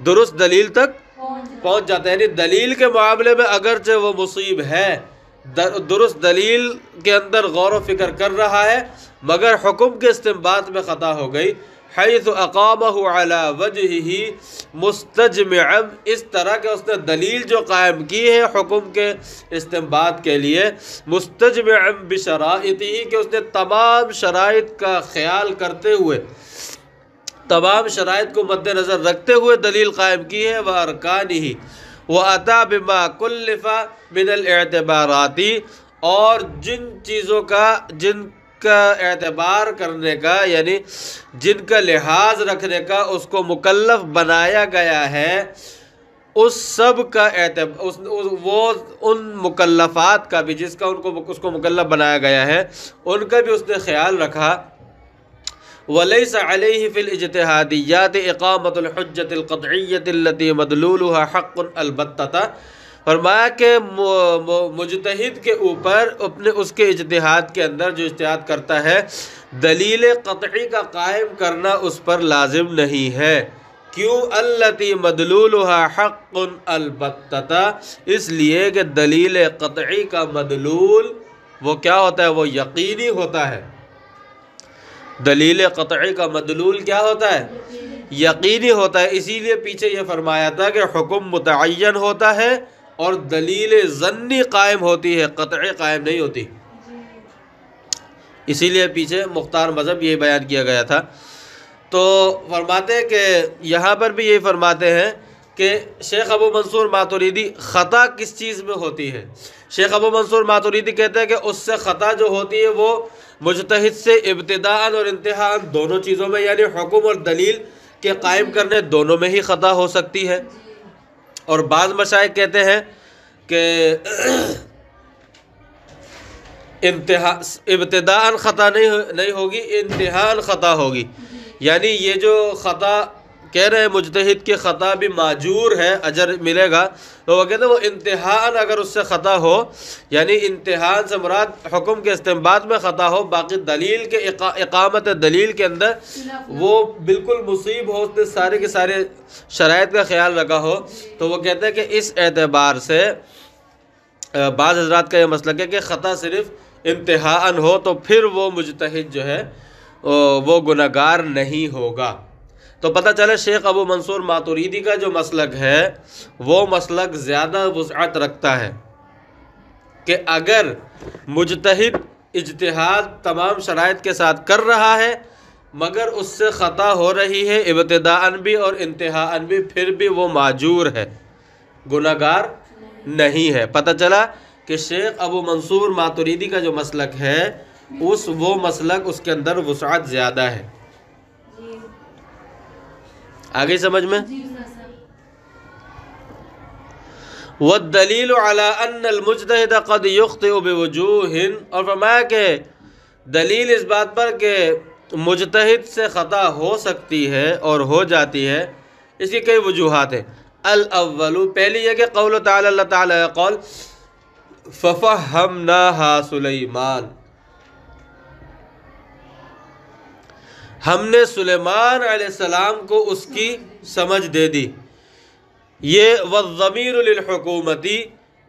درست دلیل تک پہنچ جاتا ہے، یعنی دلیل کے معاملے میں اگرچہ وہ مصیب ہے، درست دلیل کے اندر غور و فکر کر رہا ہے مگر حکم کے استنباط میں خطا ہو گئی، حیث اقامہ علی وجہہ مستجمعا، اس طرح کہ اس نے دلیل جو قائم کی ہے حکم کے استنباط کے لیے، مستجمعا بشرائطہ، کہ اس نے تمام شرائط کا خیال کرتے ہوئے، تمام شرائط کو مد نظر رکھتے ہوئے دلیل قائم کی ہے، وارکانہ، وَأَتَى بِمَا كُلِّفَ مِنَ الْاعْتِبَارَاتِ، اور جن چیزوں کا، جن کا اعتبار کرنے کا، یعنی جن کا لحاظ رکھنے کا اس کو مکلف بنایا گیا ہے، اس سب کا وہ ان مکلفات کا بھی، جس کا اس کو مکلف بنایا گیا ہے ان کا بھی اس نے خیال رکھا۔ وَلَيْسَ عَلَيْهِ فِي الْإِجْتِهَادِيَّاتِ إِقَامَةُ الْحُجَّةِ الْقَطْعِيَّةِ الَّتِي مَدْلُولُهَا حَقٌّ الْبَتَّةَ، فرمایا کہ مجتہد کے اوپر اپنے اس کے اجتہاد کے اندر جو اجتہاد کرتا ہے دلیل قطعی کا قائم کرنا اس پر لازم نہیں ہے، کیوں؟ الَّتِي مَدْلُولُهَا حَقٌّ الْبَتَّةَ، اس لیے کہ دلیل قطعی کا مدلول وہ کیا ہوتا ہے؟ وہ یقینی ہوتا ہے۔ دلیل قطعی کا مدلول کیا ہوتا ہے؟ یقینی ہوتا ہے، اسی لیے پیچھے یہ فرمایا تھا کہ حکم متعین ہوتا ہے اور دلیل ظنی قائم ہوتی ہے، قطعی قائم نہیں ہوتی، اسی لیے پیچھے مختار مذہب یہ بیان کیا گیا تھا۔ تو فرماتے ہیں کہ یہاں پر بھی یہی فرماتے ہیں کہ شیخ ابو منصور ماتوریدی، خطا کس چیز میں ہوتی ہے؟ شیخ ابو منصور ماتوریدی کہتے ہیں کہ اس سے خطا جو ہوتی ہے وہ مجتہد سے ابتداءً اور انتہاءً دونوں چیزوں میں، یعنی حکم اور دلیل کے قائم کرنے دونوں میں ہی خطا ہو سکتی ہے۔ اور بعض مشائخ کہتے ہیں کہ ابتداءً خطا نہیں ہوگی، انتہاءً خطا ہوگی. یعنی یہ جو خطا کہہ رہے ہیں مجتہد کی خطا بھی معجور ہے، اجر ملے گا، تو وہ کہتے ہیں وہ انتہاءً اگر اس سے خطا ہو، یعنی انتہاءً سے مراد حکم کے استنباط میں خطا ہو، باقی دلیل کے اقامت دلیل کے اندر وہ بالکل مصیب ہو، اس نے سارے کے سارے شرائط کا خیال رکھا ہو، تو وہ کہتے ہیں کہ اس اعتبار سے بعض حضرات کا یہ مسلک ہے کہ خطا صرف انتہاءً ہو تو پھر وہ مجتہد جو ہے وہ گناہگار نہیں ہوگا. تو پتہ چلے شیخ ابو منصور ماتوریدی کا جو مسلک ہے وہ مسلک زیادہ وسعت رکھتا ہے کہ اگر مجتہد اجتہاد تمام شرائط کے ساتھ کر رہا ہے مگر اس سے خطا ہو رہی ہے ابتداءً بھی اور انتہاءً بھی، پھر بھی وہ معجور ہے، گناہگار نہیں ہے. پتہ چلا کہ شیخ ابو منصور ماتوریدی کا جو مسلک ہے وہ مسلک اس کے اندر وسعت زیادہ ہے. آگے سمجھ میں؟ وَالدَّلِيلُ عَلَىٰ أَنَّ الْمُجْتَهِدَ قَدْ يُخْطِئُ بِوُجُوهٍ، اور فرمایا کہ دلیل اس بات پر کہ مجتہد سے خطا ہو سکتی ہے اور ہو جاتی ہے، اس کی کئی وجوہات ہیں. الاول، پہلی یہ کہ قول تعالی، اللہ تعالیٰ قول فَفَهَّمْنَاهَا سُلَيْمَانَ، ہم نے سلیمان علیہ السلام کو اس کی سمجھ دے دی. یہ والضمیر للحکومتی،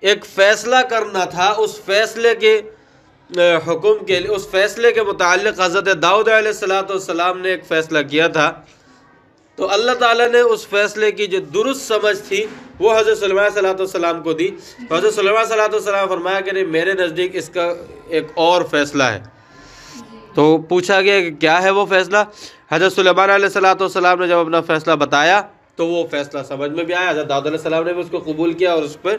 ایک فیصلہ کرنا تھا، اس فیصلے کے حکم کے لیے، اس فیصلے کے متعلق حضرت داؤد علیہ السلام نے ایک فیصلہ کیا تھا، تو اللہ تعالیٰ نے اس فیصلے کی جو درست سمجھ تھی وہ حضرت سلیمان علیہ السلام کو دی. تو حضرت سلیمان علیہ السلام فرمایا کہ نہیں، میرے نزدیک اس کا ایک اور فیصلہ ہے. تو پوچھا گیا کہ کیا ہے وہ فیصلہ؟ حضرت سلیمان علیہ السلام نے جب اپنا فیصلہ بتایا تو وہ فیصلہ سمجھ میں بھی آیا. حضرت داؤد علیہ السلام نے بھی اس کو قبول کیا اور اس پر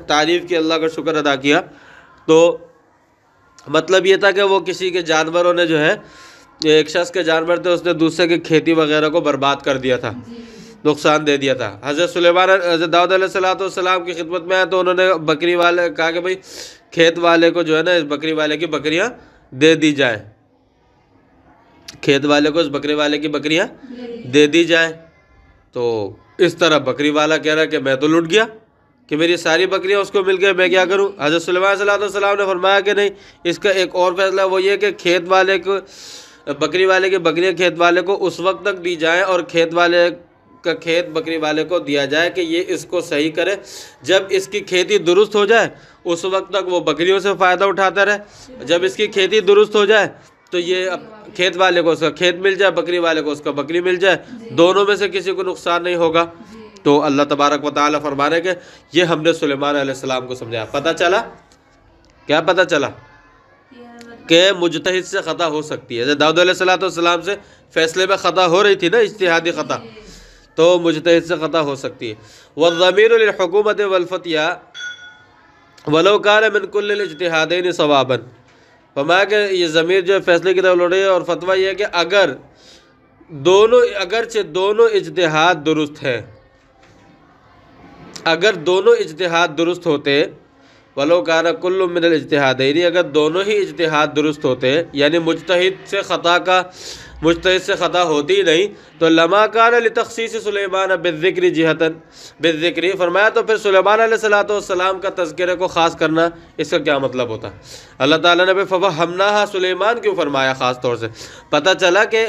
تعریف کی، اللہ کا شکر ادا کیا. تو مطلب یہ تھا کہ وہ کسی کے جانوروں نے جو ہے، ایک شخص کے جانور تھے، اس نے دوسرے کی کھیتی وغیرہ کو برباد کر دیا تھا، نقصان دے دیا تھا. حضرت داؤد علیہ السلام کی خدمت میں آیا تو انہوں نے بکری والے کہا کہ بھائی کھیت والے کو جو ہے نا اس بکری والے کی بکریاں دے دی جائیں، کھیت والے کو اس بکری والے کی بکریاں دے دی جائیں. تو اس طرح بکری والا کہہ رہا کہ میں تو لٹ گیا کہ میری ساری بکریاں اس کو مل گئے، میں کیا کروں؟ حضرت سلیمان صلی اللہ علیہ وسلم نے فرمایا کہ نہیں، اس کا ایک اور فیصلہ وہ یہ کہ کھیت والے کو، بکری والے کی بکریاں کھیت والے کو اس وقت تک دی جائیں اور کھیت والے کا کھیت بکری والے کو دیا جائے کہ یہ اس کو صحیح کرے. جب اس کی کھیتی درست ہو جائے اس وقت تک وہ بکریوں سے فائدہ اٹھاتا رہے، جب اس کی کھیتی درست ہو جائے تو یہ کھیت والے کو اس کا کھیت مل جائے، بکری والے کو اس کا بکری مل جائے، دونوں میں سے کسی کو نقصان نہیں ہوگا. تو اللہ تبارک و تعالیٰ فرما رہے کہ یہ ہم نے سلیمان علیہ السلام کو سمجھایا. پتہ چلا کیا؟ پتہ چلا کہ مجتہد سے خطا ہو سکتی ہے. داؤد علیہ السلام سے فیصلے میں خطا ہو رہی تھی نا، اجتہادی خطا، تو مجتہد سے خطا ہو سکتی ہے. والضمیر للحکومت والفتیہ ولو کان من کل الاجتہادین صوابا، فرمایا کہ یہ ضمیر جو فیصلے کی طرف لوٹ رہی ہے، اور فتویٰ یہ ہے کہ اگرچہ دونوں اجتہاد درست ہیں، اگر دونوں اجتہاد درست ہوتے، ولو کان کل من الاجتہادین، اگر دونوں ہی اجتہاد درست ہوتے، یعنی مجتہد سے خطا ہوتی نہیں، تو لما کان لتخصیص سلیمان بالذکر جہتاً بالذکر، فرمایا تو پھر سلیمان علیہ السلام کا تذکرے کو خاص کرنا اس کا کیا مطلب ہوتا؟ اللہ تعالیٰ نے فَفَهَّمْنَاهَا سلیمان کیوں فرمایا خاص طور سے؟ پتہ چلا کہ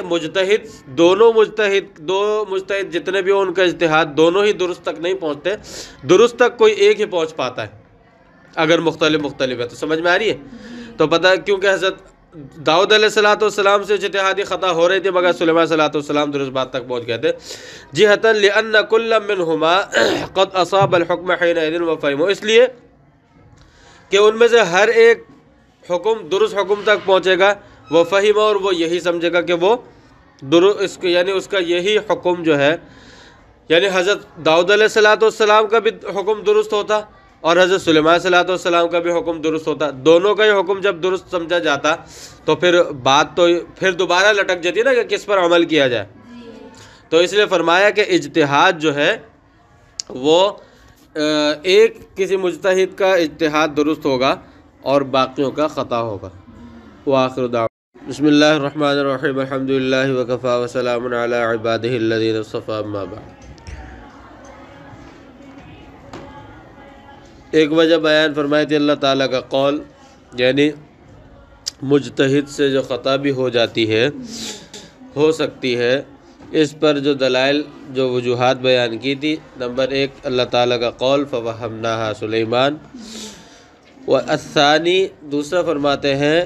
دو مجتہد جتنے بھی ہوں ان کا اجتہاد دونوں ہی درست تک نہیں پہنچتے، درست تک کوئی ایک ہی پہنچ پاتا ہے، اگر مختلف ہے تو سمجھ میں آ رہی ہے؟ تو پتہ کیونکہ حضرت داؤد علیہ السلام سے اجتہادی خطا ہو رہی تھی مگر سلیمان علیہ السلام درست بات تک پہنچ گئے تھے. جہتاً لأن کل منہما قد اصاب الحکم حینئذ وفہمہ، اس لیے کہ ان میں سے ہر ایک حکم درست حکم تک پہنچے گا، وفہمہ، اور وہ یہی سمجھے گا کہ وہ درست، یعنی اس کا یہی حکم جو ہے، یعنی حضرت داؤد علیہ السلام کا بھی حکم درست ہوتا اور حضرت سلیمان علیہ السلام کا بھی حکم درست ہوتا. دونوں کا ہی حکم جب درست سمجھا جاتا تو پھر بات تو پھر دوبارہ لٹک جاتی نا کہ کس پر عمل کیا جائے. تو اس لیے فرمایا کہ اجتہاد جو ہے وہ ایک کسی مجتہد کا اجتہاد درست ہوگا اور باقیوں کا خطا ہوگا۔ وآخر دعوانا بسم اللہ الرحمن الرحیم الحمد للہ وکفی وسلام علی عبادہ الذین اصطفی اما بعد۔ ایک وجہ بیان فرمائی تھی اللہ تعالیٰ کا قول، یعنی مجتہد سے جو خطا بھی ہو جاتی ہے، ہو سکتی ہے، اس پر جو دلائل جو وجوہات بیان کی تھی۔ نمبر 1 اللہ تعالیٰ کا قول فَفَهَّمْنَاهَا سلیمان، والثانی دوسرا فرماتے ہیں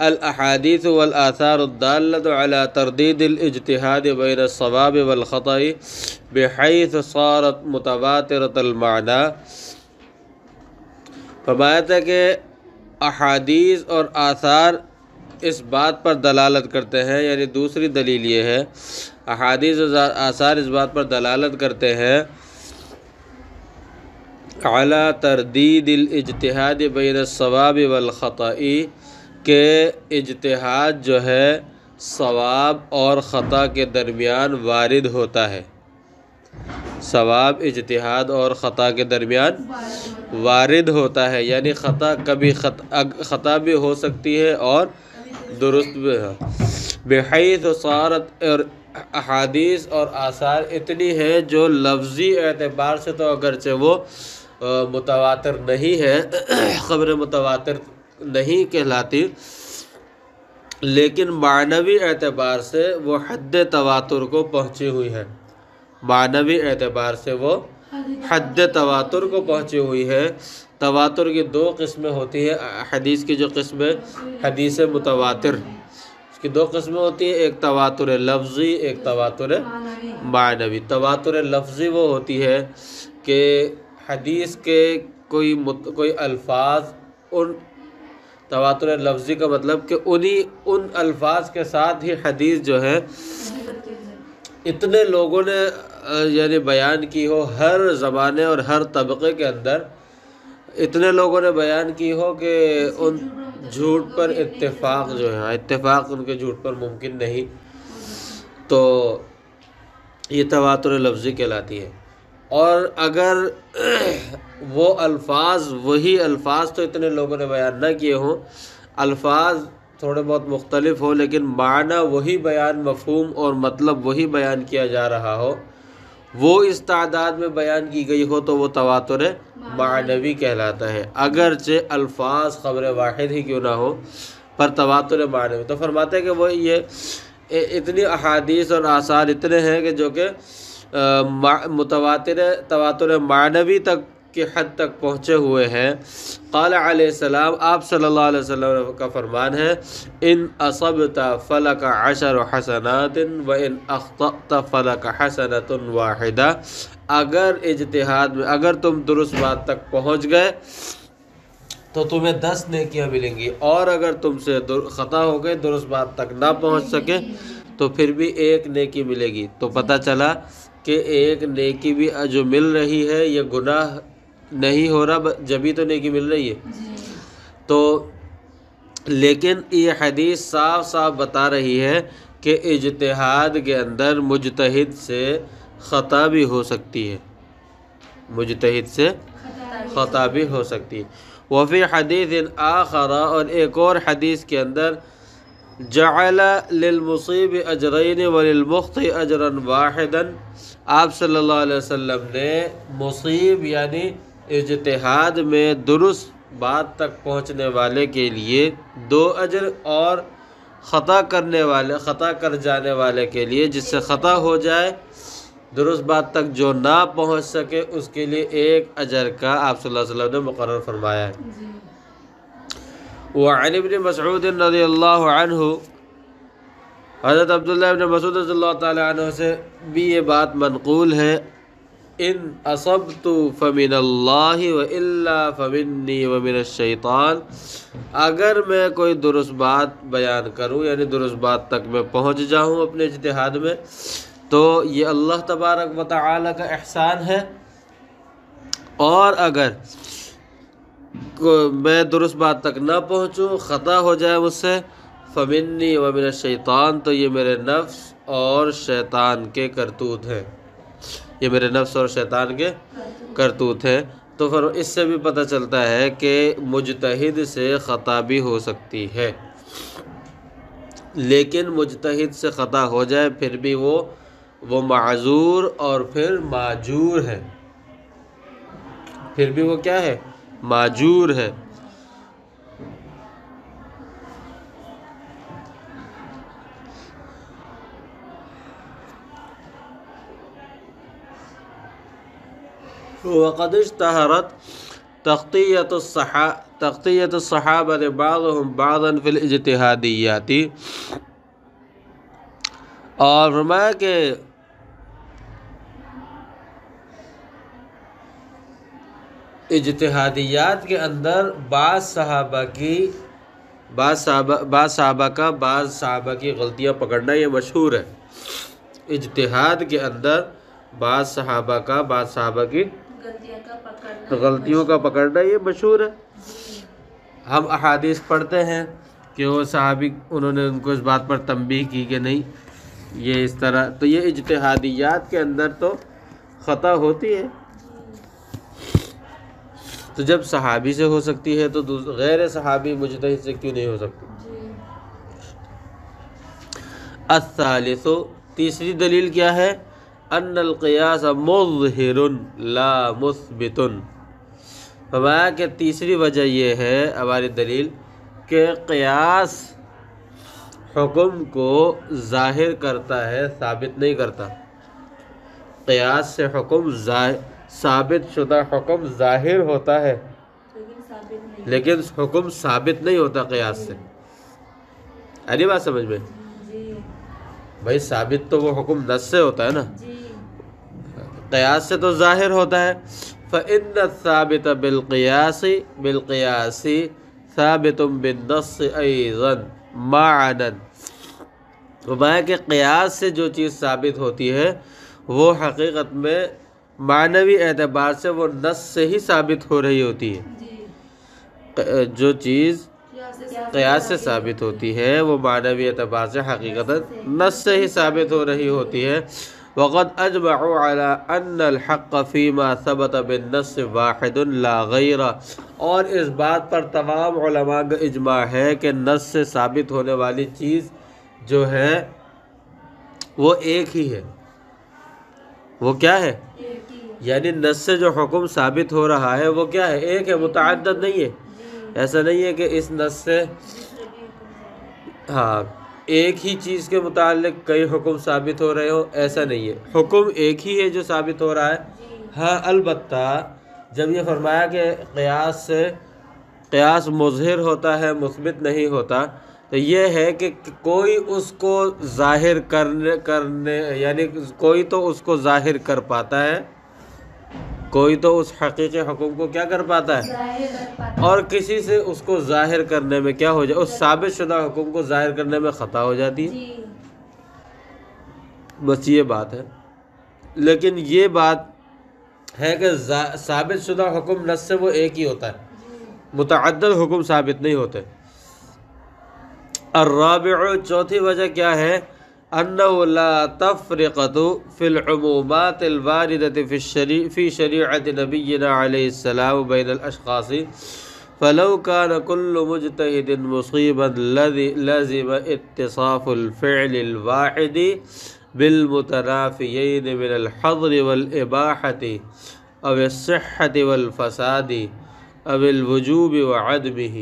الاحادیث والآثار الدالۃ علی تردید الاجتہاد بین الصواب والخطأ بحیث صارت متواترۃ المعنی۔ فرمایا تھا کہ احادیث اور آثار اس بات پر دلالت کرتے ہیں، یعنی دوسری دلیل یہ ہے، احادیث اور آثار اس بات پر دلالت کرتے ہیں اعلی تردید الاجتہاد بین الصواب والخطأ، کہ اجتہاد جو ہے صواب اور خطا کے درمیان وارد ہوتا ہے۔ ثواب اجتہاد اور خطا کے درمیان وارد ہوتا ہے، یعنی خطا کبھی خطا بھی ہو سکتی ہے اور درست بھی ہے۔ بحیث صارت، اور احادیث اور آثار اتنی ہیں جو لفظی اعتبار سے تو اگرچہ وہ متواتر نہیں ہے، خبر متواتر نہیں کہلاتی، لیکن معنوی اعتبار سے وہ حد تواتر کو پہنچی ہوئی ہے۔ معنوی اعتبار سے وہ حد تواتر کو پہنچی ہوئی ہے۔ تواتر کی 2 قسمیں ہوتی ہیں، حدیث کی جو قسم ہے حدیث متواتر، اس کی 2 قسمیں ہوتی ہیں، ایک تواتر لفظی، ایک تواتر معنوی۔ تواتر لفظی وہ ہوتی ہے کہ حدیث کے کوئی الفاظ، ان تواتر لفظی کا مطلب کہ ان الفاظ کے ساتھ ہی حدیث جو ہے اتنے لوگوں نے یعنی بیان کی ہو، ہر زمانے اور ہر طبقے کے اندر اتنے لوگوں نے بیان کی ہو کہ ان جھوٹ پر اتفاق جو ہے، اتفاق ان کے جھوٹ پر ممکن نہیں، تو یہ تواتر لفظی کہلاتی ہے۔ اور اگر وہ الفاظ، وہی الفاظ تو اتنے لوگوں نے بیان نہ کیے ہوں، الفاظ تھوڑے بہت مختلف ہو لیکن معنی وہی بیان، مفہوم اور مطلب وہی بیان کیا جا رہا ہو، وہ اس تعداد میں بیان کی گئی ہو، تو وہ تواتر معنوی کہلاتا ہے، اگرچہ الفاظ خبر واحد ہی کیوں نہ ہو، پر تواتر معنوی۔ تو فرماتے ہیں کہ وہ یہ اتنی احادیث اور آثار اتنے ہیں کہ جو کہ تواتر معنوی تک کی حد تک پہنچے ہوئے ہیں۔ قال علیہ السلام، آپ صلی اللہ علیہ وسلم کا فرمان ہے، ان اصبت فلک 10 حسنات وان اخطأت فلک حسنۃ واحدہ۔ اگر اجتہاد میں اگر تم درست بات تک پہنچ گئے تو تمہیں 10 نیکیاں ملیں گی، اور اگر تم سے خطا ہو گئے، درست بات تک نہ پہنچ سکے، تو پھر بھی 1 نیکی ملے گی۔ تو پتہ چلا کہ 1 نیکی بھی جو مل رہی ہے، یہ گناہ نہیں ہو رہا، جبھی تو نیکی مل رہی ہے۔ تو لیکن یہ حدیث صاف صاف بتا رہی ہے کہ اجتہاد کے اندر مجتہد سے خطا بھی ہو سکتی ہے، مجتہد سے خطا بھی ہو سکتی ہے۔ وفی حدیث آخر، اور ایک اور حدیث کے اندر، جعل للمصیب اجرین وللمخطئ اجرا واحدا، آپ صلی اللہ علیہ وسلم نے مصیب یعنی اجتہاد میں درست بات تک پہنچنے والے کے لیے 2 اجر، اور خطا کر جانے والے کے لیے، جس سے خطا ہو جائے، درست بات تک جو نہ پہنچ سکے، اس کے لیے 1 اجر کا آپ صلی اللہ علیہ وسلم نے مقرر فرمایا ہے۔ وعن ابن مسعود رضی اللہ عنہ، حضرت عبداللہ ابن مسعود رضی اللہ تعالی عنہ سے بھی یہ بات منقول ہے، ان اصبت فمن اللہ والا فمنی ومن الشیطان، اگر میں کوئی درست بات بیان کروں، یعنی درست بات تک میں پہنچ جاؤں اپنے اجتہاد میں، تو یہ اللہ تبارک و تعالی کا احسان ہے، اور اگر میں درست بات تک نہ پہنچوں، خطا ہو جائے مجھ سے، فمنی ومن الشیطان، تو یہ میرے نفس اور شیطان کے کرتوت ہیں۔ یہ میرے نفس اور شیطان کے کرتوت ہیں۔ تو پھر اس سے بھی پتہ چلتا ہے کہ مجتہد سے خطا بھی ہو سکتی ہے، لیکن مجتہد سے خطا ہو جائے پھر بھی وہ معذور اور پھر ماجور ہے، پھر بھی وہ کیا ہے؟ ماجور ہے۔ وقد اشتہرت تغطیۃ الصحابہ بعضهم بعضا فی الاجتہادیات، اور فرمایا کہ اجتہادیات کے اندر بعض صحابہ کا بعض صحابہ کی غلطیاں پکڑنا یہ مشہور ہے۔ اجتہاد کے اندر بعض صحابہ کا بعض صحابہ کی غلطیوں کا پکڑنا یہ مشہور ہے۔ ہم احادیث پڑھتے ہیں کہ وہ صحابی انہوں نے ان کو اس بات پر تنبیہ کی کہ نہیں یہ اس طرح، تو یہ اجتہادیات کے اندر تو خطا ہوتی ہے، تو جب صحابی سے ہو سکتی ہے تو غیر صحابی مجتہد سے کیوں نہیں ہو سکتی؟ الثالث، تیسری دلیل کیا ہے؟ ان القیاس مظہر لا مثبت، فرمایا کہ تیسری وجہ یہ ہے ہماری دلیل کہ قیاس حکم کو ظاہر کرتا ہے، ثابت نہیں کرتا۔ قیاس سے حکم ثابت شدہ حکم ظاہر ہوتا ہے لیکن حکم ثابت نہیں ہوتا قیاس سے۔ اری بات سمجھ میں؟ بھائی ثابت تو وہ حکم نص سے ہوتا ہے نا، قیاس سے تو ظاہر ہوتا ہے۔ فإن الثابت بالقیاس ثابت بالنص ایضا معنا، فرمایا کہ قیاس سے جو چیز ثابت ہوتی ہے وہ حقیقت میں معنوی اعتبار سے وہ نص سے ہی ثابت ہو رہی ہوتی ہے۔ جو چیز قیاس سے ثابت ہوتی ہے وہ معنوی اعتبار سے حقیقتاً نص سے ہی ثابت ہو رہی ہوتی ہے۔ وقد اجمعوا على ان الحق فيما ثبت بالنص واحد لا غیر، اور اس بات پر تمام علماء کا اجماع ہے کہ نص سے ثابت ہونے والی چیز جو ہے وہ ایک ہی ہے۔ وہ کیا ہے؟ یعنی نص سے جو حکم ثابت ہو رہا ہے وہ کیا ہے؟ ایک ہے، متعدد نہیں ہے۔ ایسا نہیں ہے کہ اس نص سے ایک ہی چیز کے متعلق کئی حکم ثابت ہو رہے ہو، ایسا نہیں ہے، حکم ایک ہی ہے جو ثابت ہو رہا ہے۔ ہاں البتہ جب یہ فرمایا کہ قیاس مظہر ہوتا ہے مثبت نہیں ہوتا، تو یہ ہے کہ کوئی اس کو ظاہر کرنے یعنی کوئی تو اس کو ظاہر کر پاتا ہے، کوئی تو اس حقیقی حکم کو کیا کر پاتا ہے، اور کسی سے اس کو ظاہر کرنے میں کیا ہو جائے، اس ثابت شدہ حکم کو ظاہر کرنے میں خطا ہو جاتی ہے۔ بس یہ بات ہے، لیکن یہ بات ہے کہ ثابت شدہ حکم نص سے وہ ایک ہی ہوتا ہے، متعدد حکم ثابت نہیں ہوتے۔ الرابع، چوتھی وجہ کیا ہے؟ انه لا تفرقة في العمومات الواردة في شريعة نبينا عليه السلام بين الاشخاص، فلو كان كل مجتهد مصيبا لزم اتصاف الفعل الواحد بالمتنافيين من الحظر والإباحة او الصحة والفساد او الوجوب وعدمه۔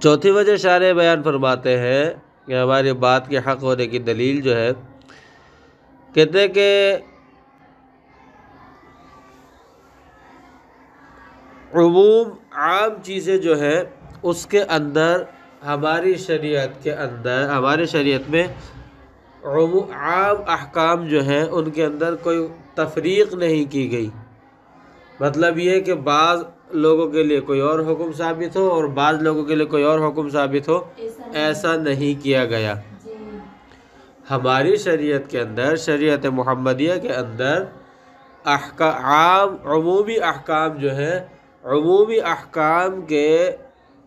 چوتھی وجہ شارح بیان فرماتے ہیں کہ ہماری بات کے حق ہونے کی دلیل جو ہے، کہتے ہیں کہ عام چیزیں جو ہے اس کے اندر ہماری شریعت میں عام احکام جو ہیں ان کے اندر کوئی تفریق نہیں کی گئی۔ مطلب یہ کہ بعض لوگوں کے لیے کوئی اور حکم ثابت ہو اور بعض لوگوں کے لیے کوئی اور حکم ثابت ہو، ایسا نہیں کیا گیا۔ ہماری شریعت کے اندر، شریعت محمدیہ کے اندر عمومی احکام جو ہیں، عمومی احکام کے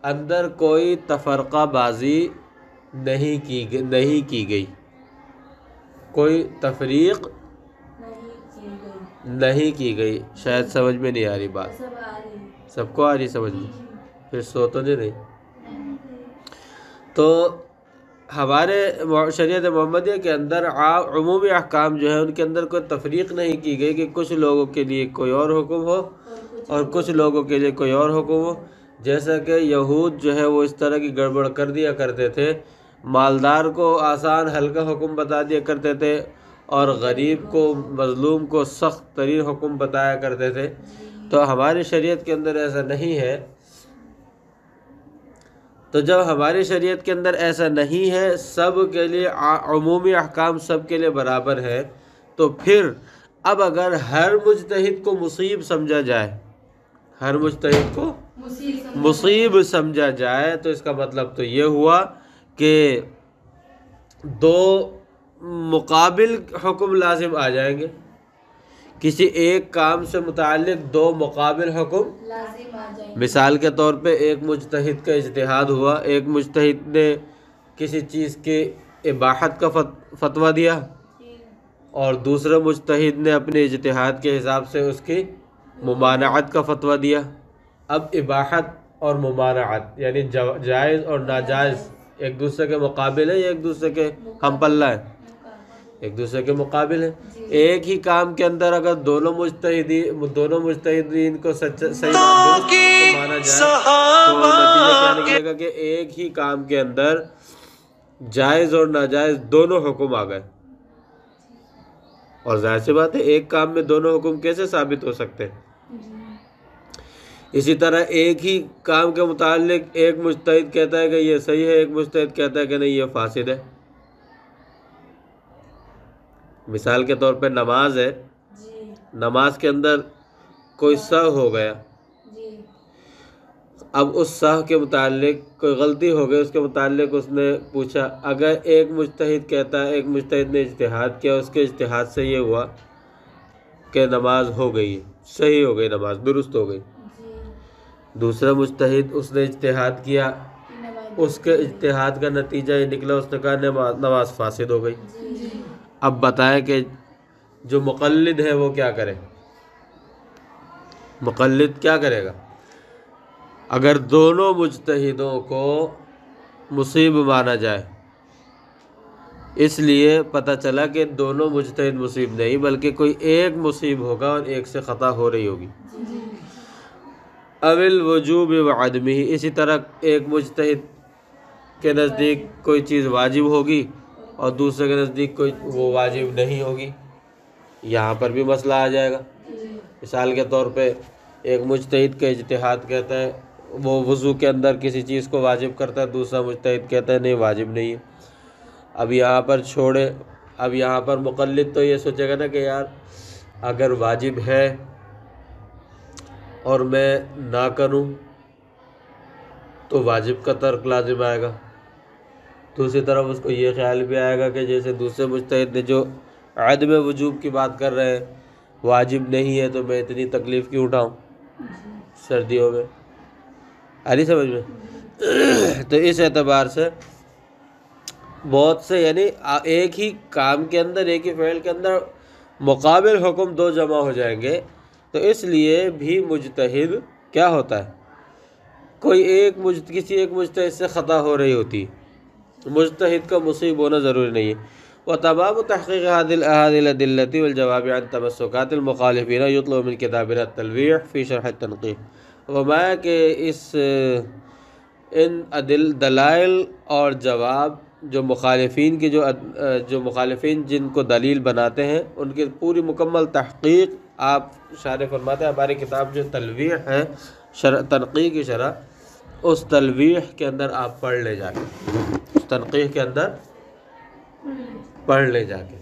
اندر کوئی تفرقہ بازی نہیں کی گئی، کوئی تفریق نہیں کی گئی۔ شاید سمجھ میں نہیں آ رہی بات، سب کو آ رہی سمجھ میں؟ پھر سو تو نہیں رہی۔ تو ہمارے شریعت محمدیہ کے اندر عمومی احکام جو ہے ان کے اندر کوئی تفریق نہیں کی گئی کہ کچھ لوگوں کے لیے کوئی اور حکم ہو اور کچھ لوگوں کے لیے کوئی اور حکم ہو۔ جیسا کہ یہود جو ہے وہ اس طرح کی گڑبڑ کر دیا کرتے تھے، مالدار کو آسان ہلکا حکم بتا دیا کرتے تھے اور غریب کو، مظلوم کو سخت ترین حکم بتایا کرتے تھے۔ تو ہماری شریعت کے اندر ایسا نہیں ہے۔ تو جب ہماری شریعت کے اندر ایسا نہیں ہے، سب کے لیے عمومی احکام سب کے لیے برابر ہے، تو پھر اب اگر ہر مجتہد کو مصیب سمجھا جائے، ہر مجتہد کو مصیب سمجھا جائے، تو اس کا مطلب تو یہ ہوا کہ دو مقابل حکم لازم آ جائیں گے، کسی ایک کام سے متعلق دو مقابل حکم لازم آ جائیں گے۔ مثال کے طور پہ ایک مجتہد کا اجتہاد ہوا، ایک مجتہد نے کسی چیز کے اباحت کا فتویٰ دیا اور دوسرے مجتہد نے اپنے اجتہاد کے حساب سے اس کی ممانعت کا فتویٰ دیا۔ اب اباحت اور ممانعت یعنی جائز اور ناجائز ایک دوسرے کے مقابل ہے یا ایک دوسرے کے ہم پلہ ہے؟ ایک دوسرے کے مقابل ہے۔ ایک ہی کام کے اندر اگر دونوں مجتہدین کو صحیح مانا جائے تو نتیجہ کیا نکلے گا کہ ایک ہی کام کے اندر جائز اور ناجائز دونوں حکم آ گئے، اور ظاہر سی بات ہے ایک کام میں دونوں حکم کیسے ثابت ہو سکتے ہیں؟ اسی طرح ایک ہی کام کے متعلق ایک مجتہد کہتا ہے کہ یہ صحیح ہے، ایک مجتہد کہتا ہے کہ نہیں یہ فاسد ہے۔ مثال کے طور پہ نماز ہے، نماز کے اندر کوئی سہو ہو گیا، اب اس سہو کے متعلق کوئی غلطی ہو گئی، اس کے متعلق اس نے پوچھا، اگر ایک مجتہد کہتا ہے، ایک مجتہد نے اجتہاد کیا، اس کے اجتہاد سے یہ ہوا کہ نماز ہو گئی، صحیح ہو گئی، نماز درست ہو گئی۔ دوسرا مجتہد اس نے اجتہاد کیا، اس کے اجتہاد کا نتیجہ یہ نکلا، اس نے کہا نماز فاسد ہو گئی۔ اب بتائیں کہ جو مقلد ہے وہ کیا کرے؟ مقلد کیا کرے گا؟ اگر دونوں مجتہدوں کو مصیب مانا جائے، اس لیے پتہ چلا کہ دونوں مجتہد مصیب نہیں بلکہ کوئی ایک مصیب ہوگا اور ایک سے خطا ہو رہی ہوگی۔ اول وجوب وعدمہ، اسی طرح ایک مجتہد کے نزدیک کوئی چیز واجب ہوگی اور دوسرے کے نزدیک کوئی وہ واجب نہیں ہوگی، یہاں پر بھی مسئلہ آ جائے گا۔ مثال کے طور پہ ایک مجتہد کا اجتہاد کہتا ہے وہ وضو کے اندر کسی چیز کو واجب کرتا ہے، دوسرا مجتہد کہتا ہے نہیں واجب نہیں ہے۔ اب یہاں پر چھوڑے، اب یہاں پر مقلد تو یہ سوچے گا نا کہ یار اگر واجب ہے اور میں نہ کروں تو واجب کا ترک لازم آئے گا۔ دوسری طرف اس کو یہ خیال بھی آئے گا کہ جیسے دوسرے مجتہد نے جو عدم وجوب کی بات کر رہے ہیں، واجب نہیں ہے تو میں اتنی تکلیف کیوں اٹھاؤں سردیوں میں، آ رہی سمجھ میں؟ تو اس اعتبار سے بہت سے یعنی ایک ہی کام کے اندر، ایک ہی فعل کے اندر مقابل حکم دو جمع ہو جائیں گے، تو اس لیے بھی مجتہد کیا ہوتا ہے، کوئی ایک کسی ایک مجتہد سے خطا ہو رہی ہوتی ہے، مجتہد کا مصیب ہونا ضروری نہیں ہے۔ وتمام تحقیق هذه الأدلة والجواب عن تمسكات المخالفين يطلب من كتابنا التلويح في شرح التنقيح، وما کہ ان دلائل اور جواب جو مخالفین کی جو مخالفین جن کو دلیل بناتے ہیں ان کی پوری مکمل تحقیق آپ شارح فرماتے ہیں۔ ہماری کتاب جو تلویح ہے تنقیح کی شرح، اس تلویح کے اندر آپ پڑھ لے جا کے، اس تنقیح کے اندر پڑھ لے جا کے۔